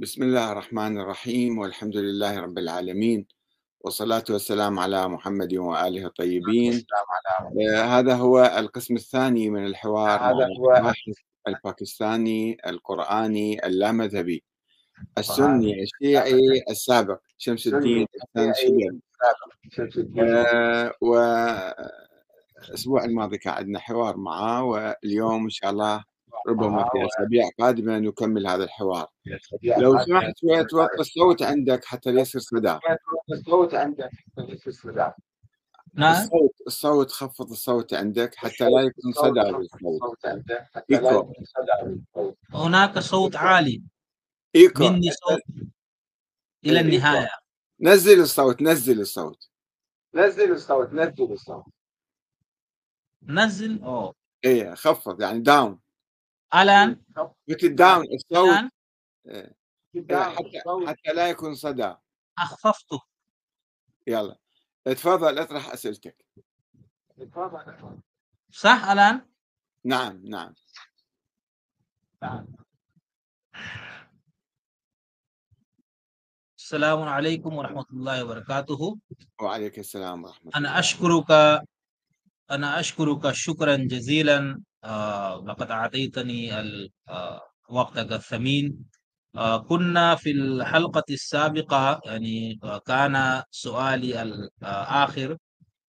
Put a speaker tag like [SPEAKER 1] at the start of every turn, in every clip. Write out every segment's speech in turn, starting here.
[SPEAKER 1] بسم الله الرحمن الرحيم والحمد لله رب العالمين والصلاة والسلام على محمد وآله الطيبين. هذا هو القسم الثاني من الحوار مع
[SPEAKER 2] هذا هو
[SPEAKER 1] الباحث الباكستاني القرآني اللامذهبي السني الشيعي السابق شمس الدين
[SPEAKER 2] السني
[SPEAKER 1] حسن
[SPEAKER 2] الشيعي
[SPEAKER 1] شبل.
[SPEAKER 2] السابق شمس الدين.
[SPEAKER 1] والأسبوع الماضي كان عندنا حوار معه، واليوم إن شاء الله ربما في أسابيع قادمة نكمل هذا الحوار. لو سمحت شوية توطي الصوت عندك حتى يصير صدى.
[SPEAKER 2] الصوت عندك في السودان.
[SPEAKER 3] نعم.
[SPEAKER 1] الصوت خفض الصوت عندك حتى لا يكون صدى للصوت. إيكو.
[SPEAKER 3] هناك صوت عالي
[SPEAKER 1] إيكو.
[SPEAKER 3] مني، صوت إلى النهاية.
[SPEAKER 1] نزل الصوت نزل الصوت.
[SPEAKER 2] نزل الصوت نزل الصوت.
[SPEAKER 3] نزل.
[SPEAKER 1] إيه خفض يعني داون.
[SPEAKER 3] الآن
[SPEAKER 1] قلت داون الصوت.
[SPEAKER 3] الآن
[SPEAKER 1] حتى لا يكون صدى.
[SPEAKER 3] أخففته.
[SPEAKER 1] يلا تفضل اطرح أسئلتك.
[SPEAKER 3] صح الآن؟
[SPEAKER 1] نعم نعم.
[SPEAKER 3] السلام عليكم ورحمة الله وبركاته.
[SPEAKER 1] وعليك السلام ورحمة الله.
[SPEAKER 3] أنا أشكرك شكرا جزيلا. لقد أعطيتني وقتك الثمين. كنا في الحلقة السابقة، يعني كان سؤالي الآخر،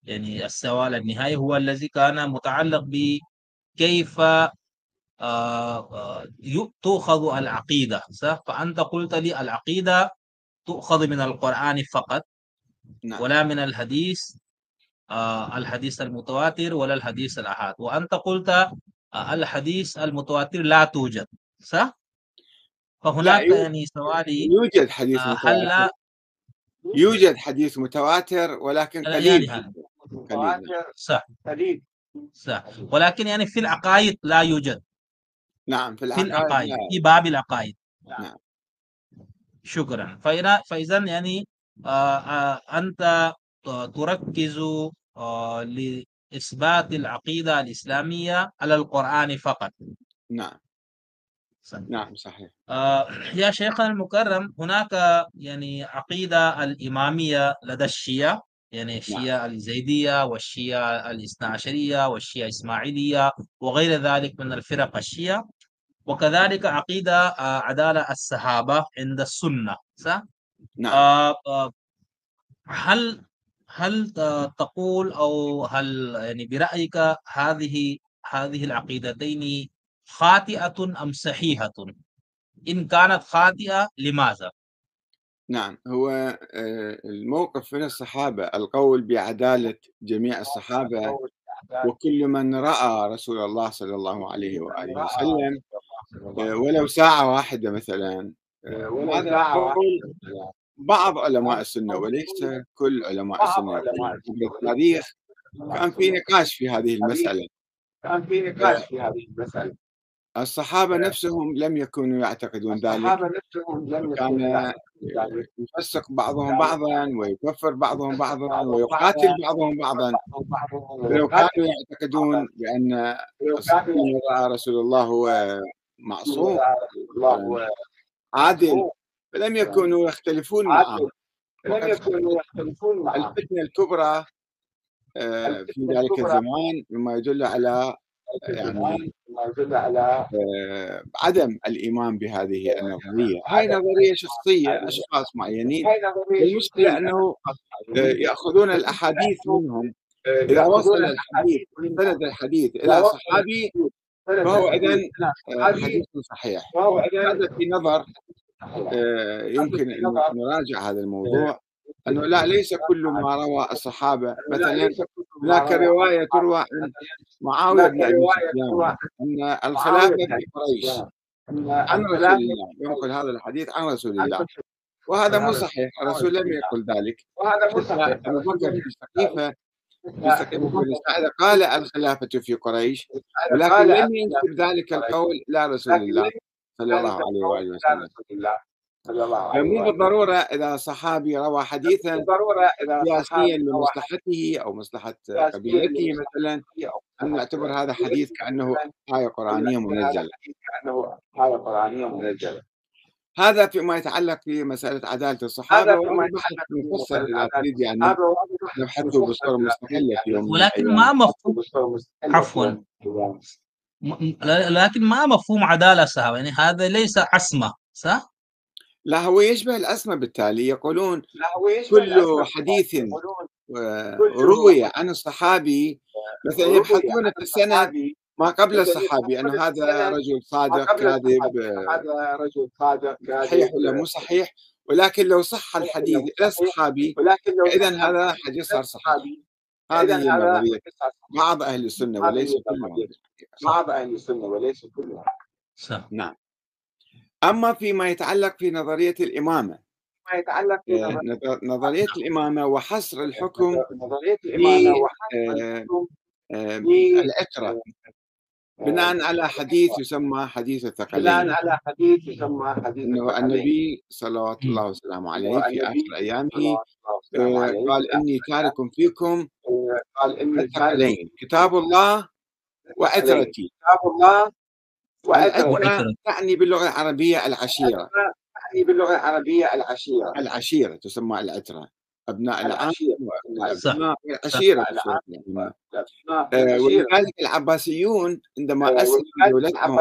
[SPEAKER 3] يعني السؤال النهائي هو الذي كان متعلق بكيف تؤخذ العقيدة، صح؟ فأنت قلت لي العقيدة تؤخذ من القرآن فقط.
[SPEAKER 1] نعم.
[SPEAKER 3] ولا من الحديث، الحديث المتواتر ولا الحديث الأحاد. وأنت قلت الحديث المتواتر لا توجد، صح؟ فهناك يعني سؤالي،
[SPEAKER 1] يوجد حديث متواتر. يوجد حديث متواتر ولكن قليل.
[SPEAKER 3] يعني
[SPEAKER 2] متواتر
[SPEAKER 3] صح
[SPEAKER 2] قليل.
[SPEAKER 3] صح، ولكن يعني في العقائد لا يوجد.
[SPEAKER 1] نعم
[SPEAKER 3] في العقائد، في باب العقائد.
[SPEAKER 1] نعم.
[SPEAKER 3] شكرا. فإذا يعني أنت تركز لإثبات العقيدة الإسلامية على القرآن فقط.
[SPEAKER 1] نعم نعم صحيح.
[SPEAKER 3] يا شيخنا المكرم، هناك يعني عقيدة الإمامية لدى الشيعة، يعني الشيعة الزيدية والشيعة الاثنا عشرية والشيعة الإسماعيلية وغير ذلك من الفرق الشيعة، وكذلك عقيدة عدالة الصحابة عند السنة، صح؟
[SPEAKER 1] نعم.
[SPEAKER 3] هل تقول أو هل يعني برأيك هذه العقيدتين خاطئة أم صحيحة؟ إن كانت خاطئة لماذا؟
[SPEAKER 1] نعم، هو الموقف من الصحابة القول بعدالة جميع الصحابة وكل من رأى رسول الله صلى الله عليه وآله وسلم ولو ساعة واحدة مثلا. هذا قول بعض علماء السنة وليس كل علماء السنة. في التاريخ كان في نقاش في هذه المسألة. الصحابة نفسهم لم يكونوا يعتقدون ذلك، كان يفسق بعضهم بعضا ويكفر بعضهم بعضا ويقاتل بعضهم بعضا. لو كانوا يعتقدون بأن من رأى رسول الله هو معصوم عادل فلم يكونوا يختلفون معه. الفتنة الكبرى في ذلك الزمان مما يدل على يعني عدم الإيمان بهذه النظرية. هاي نظرية شخصية أشخاص معينين. المشكلة أنه يأخذون الأحاديث منهم. إذا وصل الحديث سند الحديث إلى صحابي فهو إذن حديث صحيح. هذا في نظر يمكن أن نراجع هذا الموضوع، أنه لا، ليس كل ما روى الصحابة. مثلا هناك رواية تروى عن معاوية بن أبي سفيان أن الخلافة في قريش عن رسول الله، ينقل هذا الحديث عن رسول الله، وهذا مو صحيح. الرسول لم يقل ذلك. أبو بكر في سقيفة بن ساعدة قال الخلافة في قريش، ولكن لم ينسب ذلك القول إلى رسول الله صلى الله عليه وآله وسلم. مو بالضرورة إذا صحابي روى حديثا سياسيا لمصلحته أو مصلحة قبيلته مثلا أن نعتبر هذا حديث كأنه آية قرآنية منزلة. هذا فيما يتعلق في مسألة عدالة الصحابة، وهذا بحث مفصل إذا تريد يعني نبحثه بصورة مستقلة في يوم من
[SPEAKER 3] ولكن
[SPEAKER 1] الأيام.
[SPEAKER 3] ما مفهوم، عفوا، لكن ما مفهوم عدالة الصحابة، يعني هذا ليس عصمة، صح؟
[SPEAKER 1] لا، هو يشبه العصمة. بالتالي يقولون كل حديث روي عن الصحابي، مثلا يبحثون في السند ما قبل الصحابي أنه هذا رجل صادق كاذب، صحيح ولا مو صحيح، ولكن لو صح الحديث إلى الصحابي إذا هذا حديث صار صحيح. هذه هي النظرية بعض أهل السنة وليس كلهم.
[SPEAKER 2] بعض أهل السنة وليس كلهم.
[SPEAKER 1] نعم. أما فيما يتعلق في نظرية الإمامة، نظرية الإمامة وحصر الحكم في العترة بناء على حديث يسمى حديث الثقلين، أنه النبي صلوات الله وسلامه عليه في آخر أيامه قال إني تارك فيكم الثقلين، كتاب الله وعترتي. والعترة تعني باللغة العربية العشيرة. العشيرة تسمى العترة، أبناء العام وأبناء العشيرة. ولذلك العباسيون عندما أسسوا دولتهم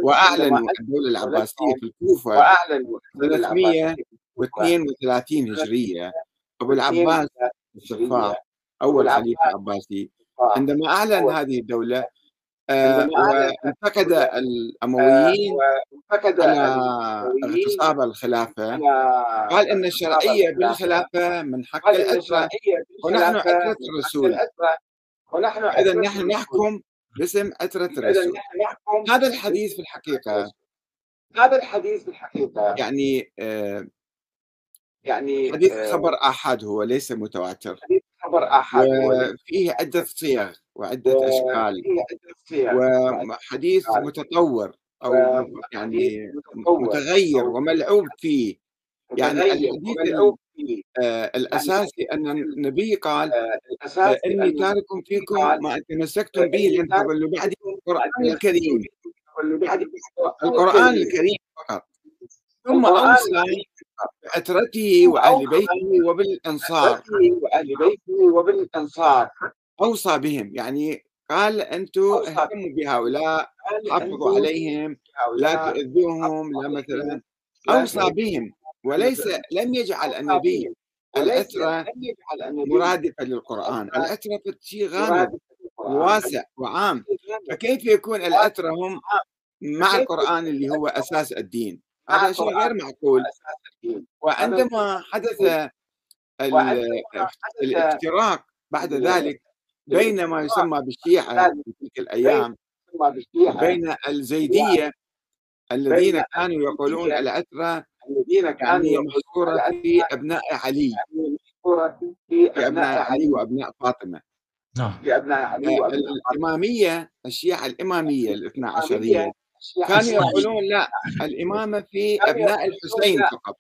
[SPEAKER 1] وأعلنوا الدولة العباسية في الكوفة 332 هجرية، أبو العباس الصفار أول خليفة عباسي عندما أعلن هذه الدولة وانتقد الأمويين على اغتصاب الخلافة، قال إن الشرعية بالخلافة من حق العترة، ونحن عترة الرسول، إذا نحن نحكم باسم عترة الرسول. هذا الحديث في الحقيقة يعني حديث خبر آحاد، هو ليس متواتر، وفيه عدة صيغ وعدة أشكال، وحديث متطور أو يعني متغير وملعوب فيه. يعني الحديث الأساسي أن النبي قال إني تارك فيكم ما تمسكتم به لن تضلوا بعدي، القرآن الكريم، القرآن الكريم فقط. ثم أوصى بعترته وأهل بيته وبالأنصار، أوصى بهم، يعني قال أنتم اهتموا بهؤلاء، حافظوا عليهم، لا تؤذوهم، لا مثلا، أوصى بهم. وليس لم يجعل النبي العترة مرادفة للقرآن، العترة شيء غامض وواسع وعام، فكيف يكون العترة هم مع القرآن اللي هو أساس الدين؟ هذا شيء غير معقول. وعندما حدث الافتراق بعد ذلك بين ما يسمى بالشيعة في تلك الأيام وبين الزيدية الذين كانوا يقولون العترة يعني محصورة في أبناء علي، في أبناء علي وأبناء فاطمة. الإمامية، الشيعة الإمامية الاثنى عشرية كانوا يقولون لا، الإمامة في أبناء الحسين فقط،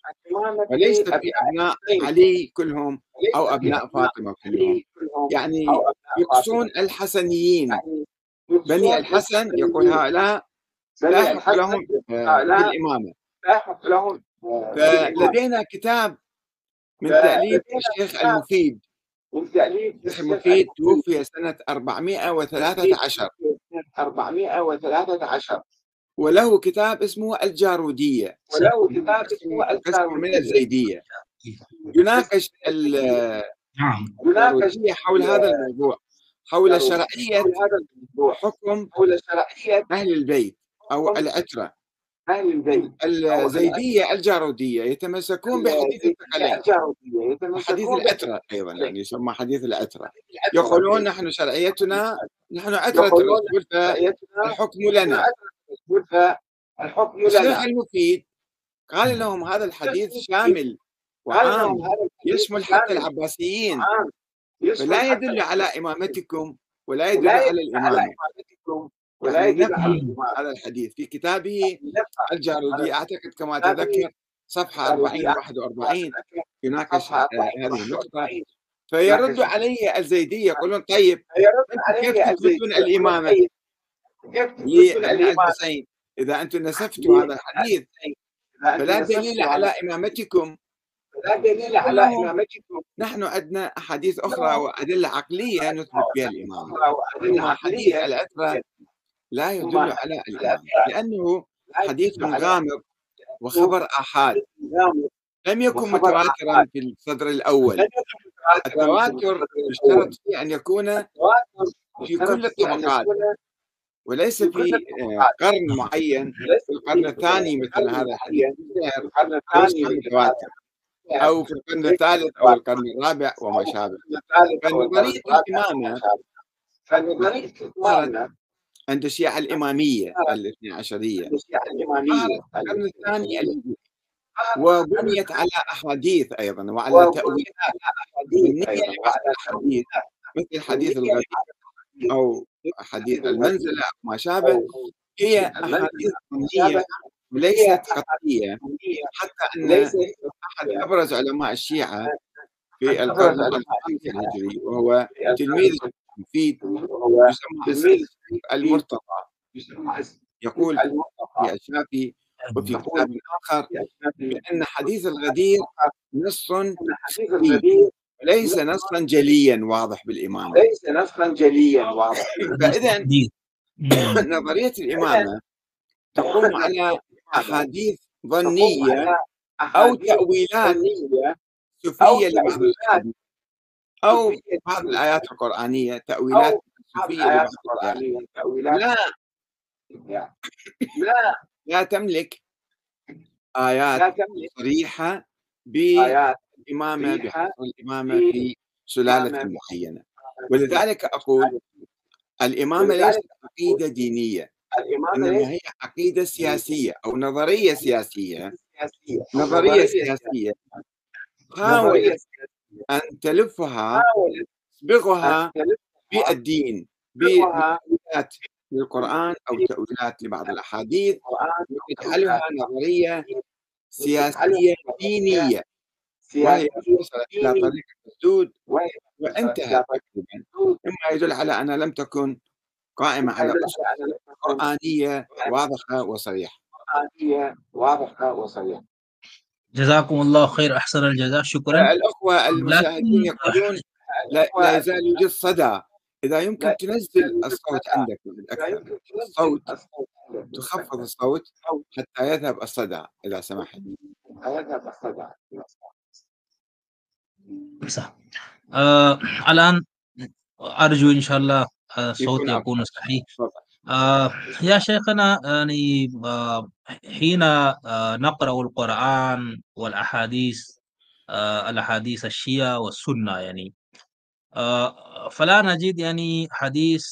[SPEAKER 1] وليس في أبناء علي كلهم أو أبناء فاطمة كلهم. يعني يقصون الحسنيين، بني الحسن، يقول هؤلاء لا يحق لهم بالإمامة. فلدينا كتاب من تأليف الشيخ المفيد. الشيخ المفيد توفي سنة 413، وله كتاب اسمه الجارودية، قسم من الزيدية، يناقش الجارودية حول هذا الموضوع، حول شرعية حكم أهل البيت أو العترة. الزيدية الجارودية يتمسكون بحديث الثقلين وحديث العترة أيضا، يعني يسمى حديث العترة. يقولون نحن شرعيتنا نحن عترة الرسول فالحكم لنا. الشيخ المفيد قال لهم هذا الحديث شامل وعام، يشمل حتى العباسيين، فلا يدل على إمامتكم ولا يدل على الإمامة. ونحن نفهم هذا الحديث في كتابه الجارودي، أعتقد كما أتذكر صفحة 40 41 يناقش هذه النقطة. فيرد عليه الزيدية يقولون طيب كيف تثبتون الإمامة لأبناء الحسين إذا أنتم نسفتوا هذا الحديث؟ فلا دليل على إمامتكم.
[SPEAKER 2] لا دليل على إمامتكم.
[SPEAKER 1] نحن عندنا أحاديث أخرى وأدلة عقلية نثبت بها الإمامة. أن أحاديث العترة لا يدل على الإمامة، لأنه حديث غامض وخبر آحاد لم يكن متواترا في الصدر الأول. التواتر يشترط فيه أن يكون في كل الطبقات وليس في قرن معين. في القرن الثاني مثل هذا الحديث يصبح متواتر، أو في القرن الثالث أو القرن الرابع وما شابه. فنظرية الإمامة ظهرت عند الشيعة الإمامية الاثني عشرية ظهرت في القرن الثاني الهجري، وبنيت على أحاديث أيضا وعلى تأويلات ضمنية لبعض الأحاديث مثل حديث الغدير أو حديث المنزلة أو ما شابه. هي أحاديث ضمنية وليست قطعية، حتى أن أحد أبرز علماء الشيعة في القرن الخامس الهجري وهو تلميذ المفيد يسمى المرتضى يقول في الشافعي وفي كتاب آخر بأن حديث الغدير نص خفي وليس نصا جليا واضح بالإمامة. فإذا نظرية الإمامة تقوم على أحاديث ظنية أو تأويلات صوفية لبعض الأحاديث أو بعض الآيات القرآنية تأويلات صوفية لبعض الآيات. لا تملك آيات صريحة بالإمامة بحصر الإمامة في سلالة معينة. ولذلك أقول الإمامة ليست عقيدة دينية، إنما هي عقيدة سياسية أو نظرية سياسية. نظرية سياسية حاولت أن تلفها تصبغها بالدين بتأويلات للقرآن أو تأويلات لبعض الأحاديث وتجعلها نظرية سياسية دينية، وهي وصلت إلى طريق السدود وانتهت تقريبا، مما يدل على أنها لم تكن قائمة على أسس قرآنية واضحة وصريحة.
[SPEAKER 3] جزاكم الله خير، أحسن الجزاء، شكرا.
[SPEAKER 1] الأخوة المشاهدين يقولون لا يزال يوجد صدى. إذا يمكن تنزل الصوت عندك أكثر، الصوت تخفض الصوت حتى يذهب الصدى إذا سمحت.
[SPEAKER 3] الآن أرجو إن شاء الله الصوت يكون صحيح. يا شيخنا، يعني حين نقرأ القرآن والأحاديث الأحاديث الشيعة والسنة، يعني فلا نجد يعني حديث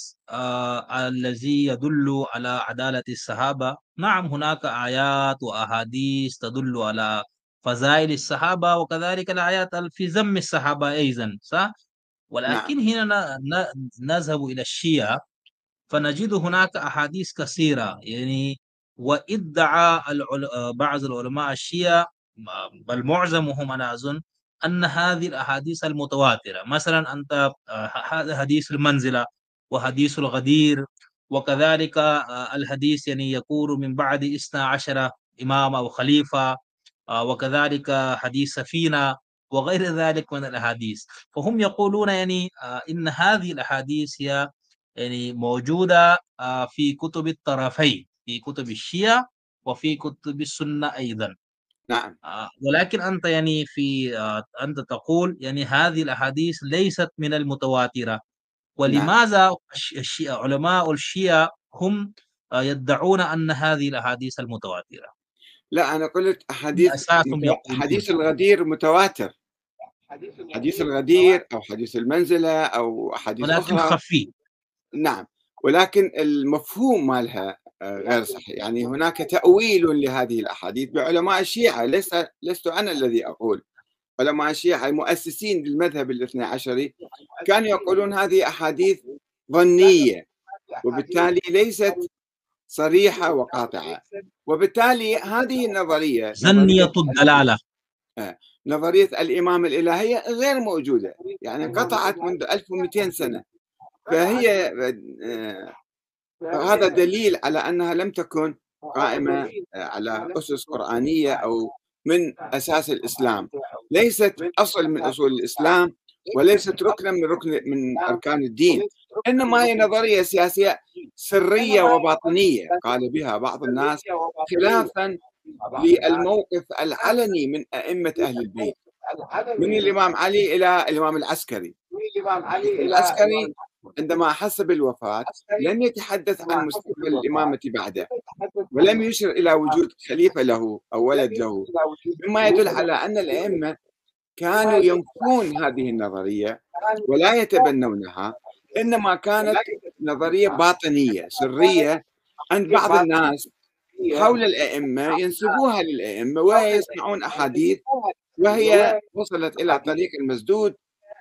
[SPEAKER 3] الذي يدل على عدالة الصحابة. نعم، هناك آيات وأحاديث تدل على فضائل الصحابة، وكذلك الآيات في ذم الصحابة أيضا، صح؟ ولكن هنا نذهب إلى الشيعة فنجد هناك أحاديث كثيرة، يعني وادعى بعض العلماء الشيعة، بل معظمهم أنا أظن، أن هذه الأحاديث المتواترة، مثلا أنت هذا حديث المنزلة وحديث الغدير، وكذلك الحديث يعني يكون من بعد 12 إمام أو خليفة، وكذلك حديث سفينة وغير ذلك من الأحاديث. فهم يقولون يعني إن هذه الأحاديث هي يعني موجودة في كتب الطرفين، في كتب الشيعة وفي كتب السنة أيضا.
[SPEAKER 1] نعم.
[SPEAKER 3] ولكن أنت يعني أنت تقول يعني هذه الأحاديث ليست من المتواترة. ولماذا علماء الشيعة هم يدعون أن هذه الأحاديث المتواترة؟
[SPEAKER 1] لا، أنا قلت حديث الغدير متواتر، حديث الغدير أو حديث المنزلة أو أحاديث
[SPEAKER 3] ولكن
[SPEAKER 1] أخرى
[SPEAKER 3] خفي.
[SPEAKER 1] نعم، ولكن المفهوم مالها غير صحيح. يعني هناك تأويل لهذه الأحاديث بعلماء الشيعة، لست أنا الذي أقول. علماء الشيعة المؤسسين للمذهب الاثني عشري كانوا يقولون هذه أحاديث ظنية، وبالتالي ليست صريحة وقاطعة، وبالتالي هذه النظرية
[SPEAKER 3] ظنية الدلالة،
[SPEAKER 1] نظرية الإمام الإلهية غير موجودة، يعني انقطعت منذ 1200 سنة. فهي هذا دليل على أنها لم تكن قائمة على أسس قرآنية أو من أساس الإسلام، ليست أصل من أصول الإسلام وليست ركنا من أركان الدين، إنما هي نظرية سياسية سرية وباطنية قال بها بعض الناس خلافا للموقف العلني من أئمة أهل البيت من الإمام علي إلى الإمام العسكري. العسكري عندما أحس بالوفاة لم يتحدث عن مستقبل الإمامة بعده، ولم يشر إلى وجود خليفة له أو ولد له، مما يدل على أن الأئمة كانوا ينفون هذه النظرية ولا يتبنونها، إنما كانت نظرية باطنية سرية عند بعض الناس حول الأئمة ينسبوها للأئمة ويسمعون أحاديث وهي وصلت إلى طريق المسدود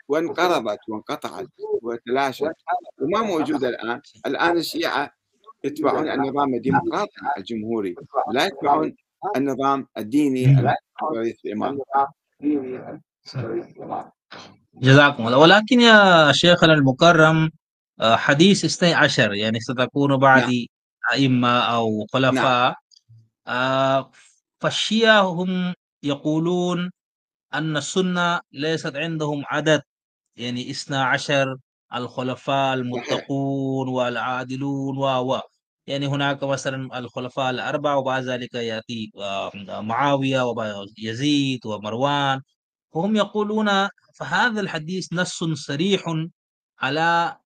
[SPEAKER 1] وانقرضت وانقطعت وتلاشت وما موجودة الآن. الآن الشيعة يتبعون النظام الديمقراطي الجمهوري، لا يتبعون النظام الديني الرئيس الإمام.
[SPEAKER 3] جزاكم الله. ولكن يا شيخنا المكرم حديث 12 يعني ستكون بعد
[SPEAKER 1] نعم.
[SPEAKER 3] أئمة أو خلفاء. فالشيعة هم يقولون أن السنة ليست عندهم عدد، يعني 12 الخلفاء المتقون والعادلون يعني هناك مثلا الخلفاء الأربعة وبعد ذلك يأتي معاوية ويزيد ومروان. وهم يقولون فهذا الحديث نص صريح على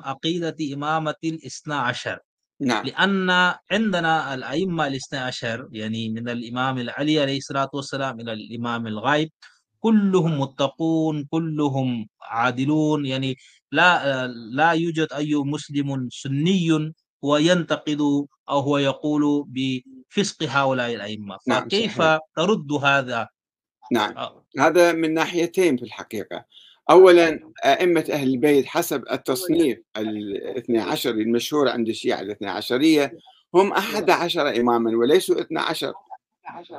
[SPEAKER 3] عقيدة إمامة الاثنى عشر.
[SPEAKER 1] نعم.
[SPEAKER 3] لأن عندنا الأئمة الاثنى عشر يعني من الإمام العلي عليه الصلاة والسلام إلى الإمام الغائب كلهم متقون كلهم عادلون، يعني لا يوجد أي مسلم سني هو ينتقد أو هو يقول بفسق هؤلاء الأئمة.
[SPEAKER 1] نعم
[SPEAKER 3] فكيف
[SPEAKER 1] صحيح.
[SPEAKER 3] ترد هذا؟
[SPEAKER 1] نعم هذا من ناحيتين في الحقيقة. أولا أئمة أهل البيت حسب التصنيف الاثني عشر المشهور عند الشيعة الاثني عشرية هم 11 إماما وليسوا 12.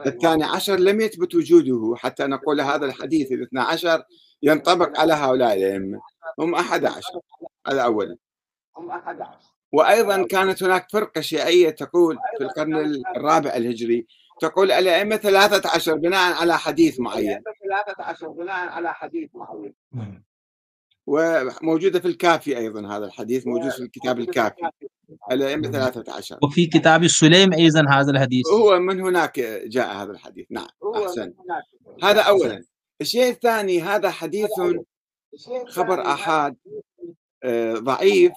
[SPEAKER 1] الثاني عشر لم يثبت وجوده حتى نقول هذا الحديث الاثنى عشر ينطبق على هؤلاء الأئمة، هم 11. هذا أولا. وأيضا كانت هناك فرقة شيعية تقول في القرن الرابع الهجري تقول الأئمة 13 بناء على حديث معين، وموجودة في الكافي أيضا، هذا الحديث موجود في الكتاب الكافي الأئمة 13.
[SPEAKER 3] وفي كتاب السليم أيضا هذا الحديث،
[SPEAKER 1] هو من هناك جاء هذا الحديث. نعم أحسن. هذا أولا. الشيء الثاني هذا حديث خبر آحاد ضعيف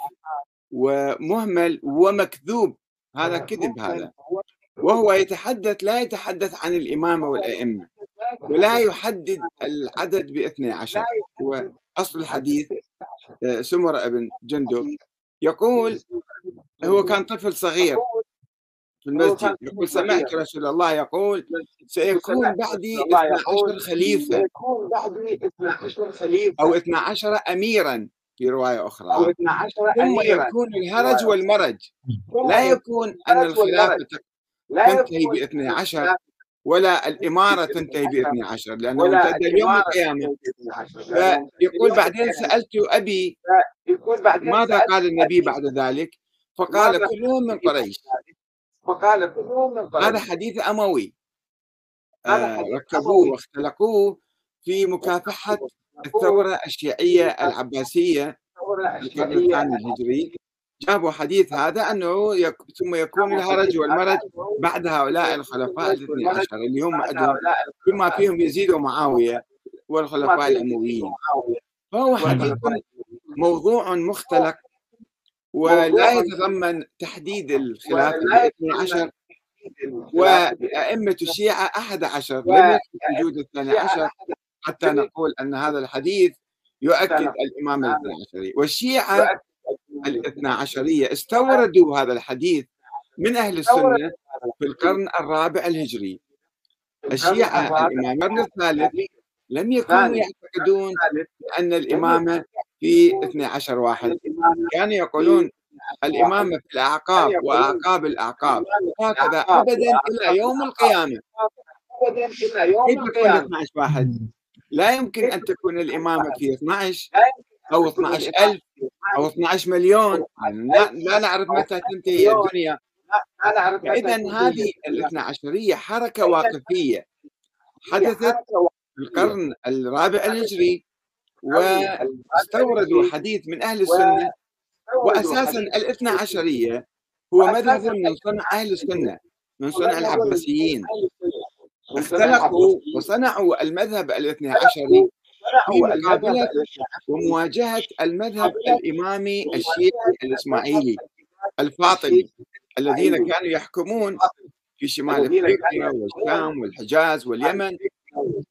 [SPEAKER 1] ومهمل ومكذوب، هذا كذب هذا، وهو لا يتحدث عن الإمامة والأئمة ولا يحدد العدد ب12. هو أصل الحديث سمر ابن جندب يقول هو كان طفل صغير في المسجد يقول سمعت رسول الله يقول سيكون بعدي 12 خليفة أو 12 أميرا في رواية أخرى، ثم يكون الهرج والمرج، لا يكون أن الخلافة تنتهي ب12 ولا الإمارة تنتهي ب12 لأنه ممتد يوم القيامة. فيقول بعدين سألت أبي ماذا قال النبي بعد ذلك؟ فقال كلهم من قريش. هذا حديث أموي ركبوه واختلقوه في مكافحة الثورة الشيعية العباسية في القرن الثاني الهجري. جابوا حديث هذا أنه ثم يكون الهرج والمرج بعد هؤلاء الخلفاء الاثني عشر اللي هم عندهم بما فيهم يزيد ومعاوية والخلفاء الأمويين. فهو حديث موضوع مختلق ولا يتضمن تحديد الخلافة الاثني عشر، وأئمة الشيعة 11 لم يثبت وجود 12 حتى نقول أن هذا الحديث يؤكد الإمامة الاثني عشرية. والشيعة الاثنى عشرية استوردوا هذا الحديث من أهل السنة في القرن الرابع الهجري. الشيعة الإمام الثالث لم يكونوا يعتقدون أن الإمامة في 12 واحد، كانوا يقولون الإمامة في الأعقاب وأعقاب الأعقاب هكذا أبدا إلى يوم القيامة. كيف تكون 12 واحد؟ لا يمكن أن تكون الإمامة في 12 أو 12,000 أو 12 مليون، لا نعرف متى تنتهي الدنيا فإذا هذه الاثنى عشرية حركة واقفية حدثت في القرن الرابع الهجري، واستوردوا حديث من أهل السنة. وأساسا الاثنى عشرية هو مذهب من صنع أهل السنة، من صنع العباسيين. اختلقوا وصنعوا المذهب الاثني عشري في مقابلة ومواجهة المذهب الإمامي الشيعي الإسماعيلي الفاطمي، الذين كانوا يحكمون في شمال أفريقيا والشام والحجاز واليمن،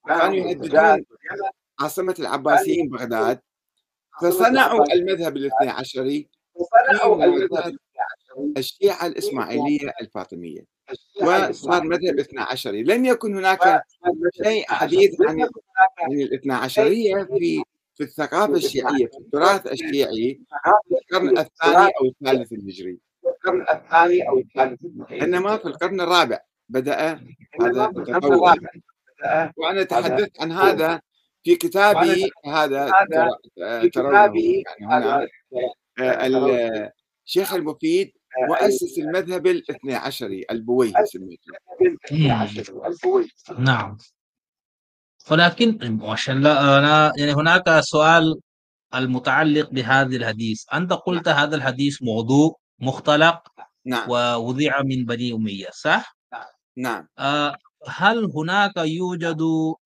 [SPEAKER 1] كانوا يهددون عاصمة العباسيين بغداد. فصنعوا المذهب الاثني عشري في مواجهة الشيعة الإسماعيلية الفاطمية، وصار مذهب اثنى عشري. لم يكن هناك شيء حديث عن الاثنى عشرية في الثقافة الشيعية، في التراث الشيعي في القرن الثاني أو الثالث الهجري، إنما في القرن الرابع بدأ هذا التطور. وأنا تحدثت عن هذا في كتابي هذا، ترونه يعني هنا الشيخ المفيد مؤسس المذهب الاثني عشري البويهي سميته.
[SPEAKER 3] نعم. ولكن عشان لا أنا يعني هناك سؤال المتعلق بهذا الحديث. أنت قلت هذا الحديث موضوع مختلق،
[SPEAKER 1] نعم،
[SPEAKER 3] ووضع من بني أمية، صح؟
[SPEAKER 1] نعم.
[SPEAKER 3] هل هناك يوجد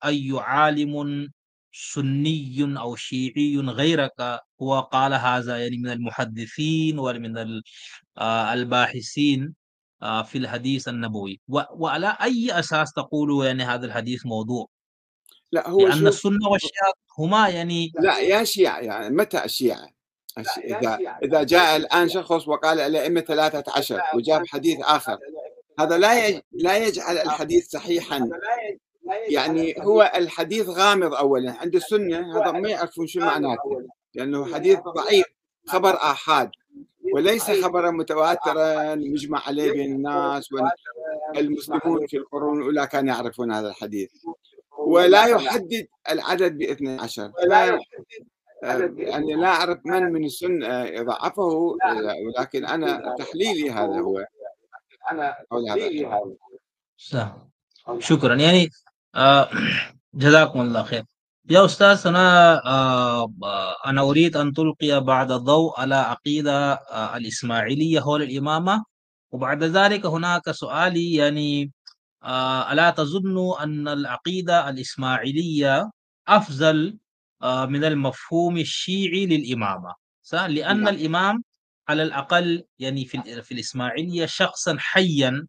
[SPEAKER 3] أي عالم سني أو شيعي غيرك هو قال هذا، يعني من المحدثين ومن الباحثين في الحديث النبوي، وعلى أي أساس تقول يعني هذا الحديث موضوع؟
[SPEAKER 1] لا، هو
[SPEAKER 3] لأن السنة والشيعة هما يعني
[SPEAKER 1] لا يا شيعة، يعني متى الشيعة؟ إذا جاء الآن شخص وقال الأئمة 13 وجاب حديث آخر، هذا لا يجعل الحديث صحيحا. يعني هو الحديث غامض أولا عند السنة، هذا ما يعرفون شو معناته، لأنه حديث ضعيف، خبر آحاد وليس خبرا متواترا مجمع عليه بين الناس، والمسلمون في القرون الأولى كانوا يعرفون هذا الحديث، ولا يحدد العدد باثني عشر. يعني لا أعرف من السنة ضعفه، ولكن أنا تحليلي هذا هو.
[SPEAKER 3] شكرا. يعني جزاكم الله خير. يا أستاذ، أنا أريد أن تلقي بعد الضوء على عقيدة الإسماعيلية حول الإمامة، وبعد ذلك هناك سؤالي، يعني ألا تظن أن العقيدة الإسماعيلية أفضل من المفهوم الشيعي للإمامة؟ صح؟ لأن الإمام على الأقل يعني في الإسماعيلية شخصا حيا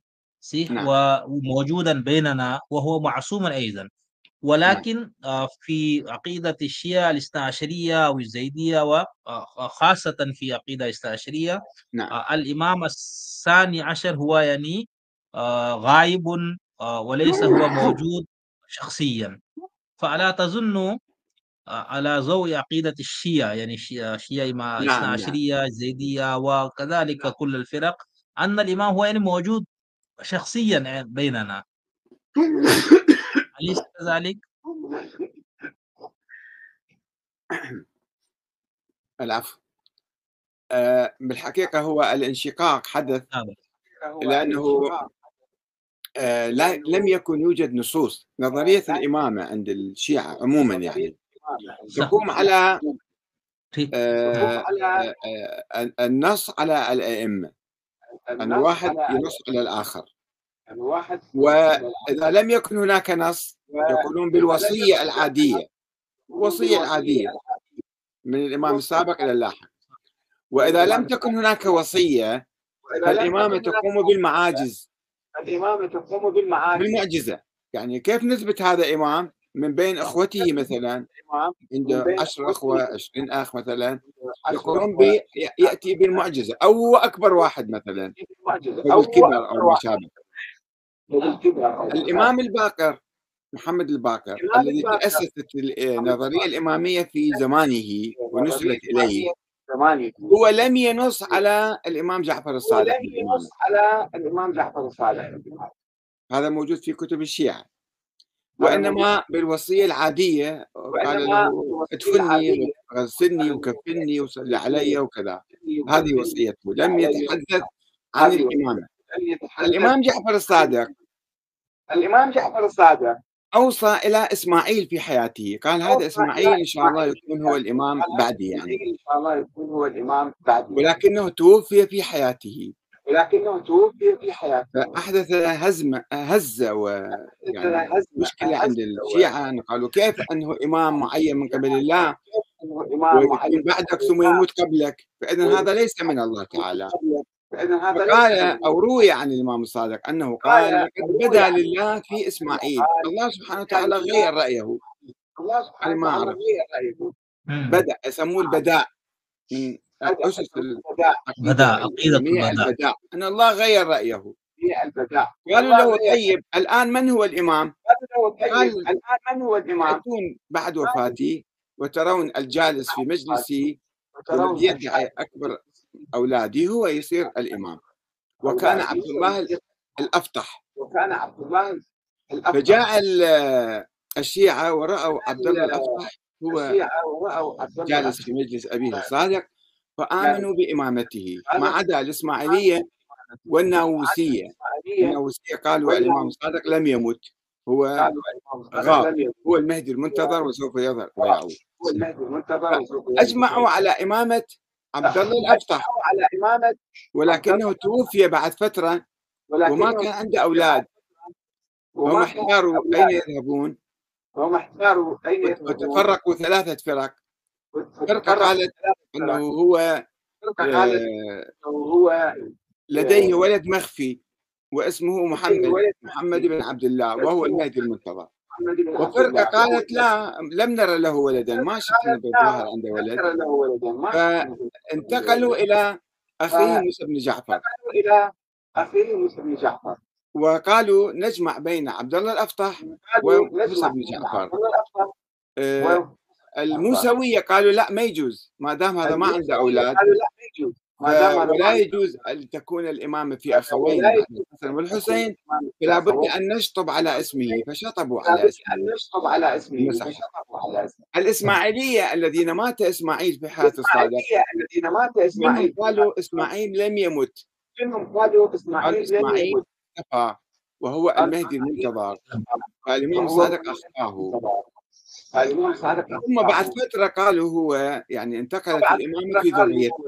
[SPEAKER 3] وموجودا بيننا، وهو معصوم أيضا. ولكن في عقيدة الشيعة الاثنى عشرية أو الزيدية، وخاصة في عقيدة الاثنى عشرية، الإمام الثاني عشر هو يعني غائب، وليس هو موجود شخصيا. فألا تظن على ضوء عقيدة الشيعة، يعني الشيعة اثنى عشرية الزيدية وكذلك كل الفرق، أن الإمام هو يعني موجود شخصيا بيننا؟ أليس كذلك؟
[SPEAKER 1] العفو. بالحقيقة هو الانشقاق حدث لأنه لم يكن يوجد نصوص. نظرية الإمامة عند الشيعة عموما يعني تقوم على النص على الأئمة، أن واحد ينص على الآخر. وإذا لم يكن هناك نص يقولون بالوصية العادية، الوصية العادية من الإمام السابق إلى اللاحق. وإذا لم تكن هناك وصية فالإمامة تقوم بالمعاجز، بالمعجزة. يعني كيف نثبت هذا إمام من بين أخوته؟ مثلا عنده 10 أخوة 20 أخ مثلا، يقولون يأتي بالمعجزة، أو هو أكبر واحد مثلا، أو الكبر أو ما شابه. الإمام الباقر محمد الباقر الذي تأسست النظرية الإمامية في زمانه ونسلت إليه، هو لم ينص على الإمام جعفر الصادق. هذا موجود في كتب الشيعة. وإنما بالوصية العادية قال له ادفني وغسلني وكفني وصلي علي وكذا. هذه وصيته، لم يتحدث عن الإمامة. الإمام جعفر الصادق أوصى إلى إسماعيل في حياته، قال هذا إسماعيل إن شاء الله يكون هو الإمام بعدي يعني، ولكنه توفي في حياته، فأحدث هزة ويعني مشكلة عند الشيعة، قالوا كيف أنه إمام معين من قبل الله ويكون بعدك ثم يموت قبلك، فإذا هذا ليس من الله تعالى. فقال أو روي عن الإمام الصادق أنه قال لقد بدا لله في إسماعيل، الله سبحانه وتعالى غير رأيه. أنا ما أعرف بدأ يسموه البداء من أسس
[SPEAKER 3] بداء عقيدة
[SPEAKER 1] البداء، أن الله غير رأيه. قالوا له طيب الآن من هو الإمام؟ قال تأتون بعد وفاتي وترون الجالس في مجلسي والذي يدعي أكبر أولادي هو يصير الإمام. وكان عبد الله الأفطح. فجاء الشيعة ورأوا عبد الله الأفطح هو جالس في مجلس أبيه الصادق فآمنوا بإمامته، ما عدا الإسماعيلية والناووسية. الناووسية قالوا الإمام الصادق لم يمت، هو غاب، هو المهدي المنتظر وسوف يظهر ويعود. أجمعوا على إمامة عبد الله الأفطح، ولكنه توفي بعد فترة وما كان عنده أولاد، هم احتاروا أين يذهبون، وتفرقوا 3 فرق. فرقة قالت أنه هو لديه ولد مخفي واسمه محمد بن عبد الله وهو المهدي المنتظر. وفرقة قالت لا، لم نرى له ولدا، ما شفنا بالظاهر عنده ولد. فانتقلوا إلى أخيه موسى بن جعفر وقالوا نجمع بين عبد الله الأفطح وموسى بن جعفر. الموسوية قالوا لا، ما يجوز ما دام هذا ما عنده أولاد، ولا يجوز أن تكون الإمامة في أخوين الحسن والحسين، فلا بد أن نشطب على اسمه، فشطبوا على اسمه. الإسماعيلية الذين مات إسماعيل في حياة الصادق منهم قالوا إسماعيل لم يمت، قالوا إسماعيل اختفى وهو المهدي المنتظر، فالإمام الصادق أخفاه. ثم بعد فترة قالوا هو يعني انتقلت الإمامة في ذريته،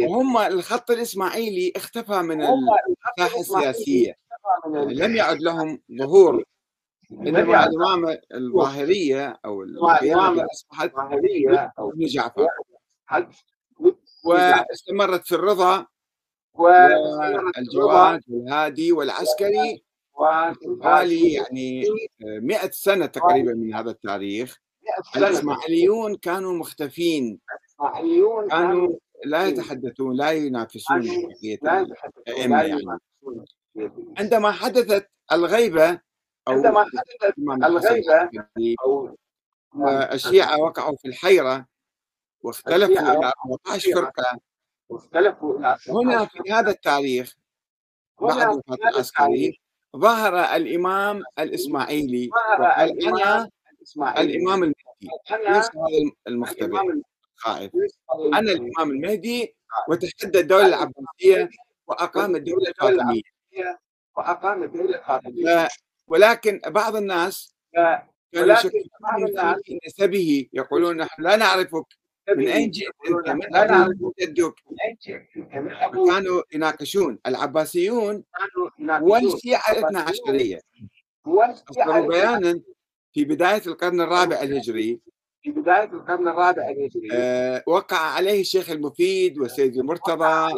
[SPEAKER 1] وهم الخط الإسماعيلي اختفى من الساحة السياسية، لم يعد لهم ظهور، إنما الإمامة الظاهرية أو القيادة أصبحت ابن جعفر، واستمرت في الرضا والجواد والهادي والعسكري حوالي يعني 100 سنة تقريبا من هذا التاريخ. الإسماعيليون كانوا مختفين، كانوا لا يتحدثون، لا ينافسون بقية الأئمة يعني. عندما حدثت الغيبة الشيعة وقعوا في الحيرة واختلفوا إلى 14 فرقة. هنا في هذا التاريخ بعد وفاة العسكري ظهر الإمام الإسماعيلي وقال أنا الإمام المهدي، ليس هذا المختبئ خائف، أنا الإمام المهدي، وتحدى الدولة العباسية وأقام الدولة الفاطمية. ولكن بعض الناس كانوا يشككون في نسبه، يقولون نحن لا نعرفك، من أين جئت أنت، من أبوك جدك، كانوا يناقشون العباسيون والشيعة الاثنا عشرية. أصدروا بيانا في بداية القرن الرابع الهجري، وقع عليه الشيخ المفيد والسيد المرتضى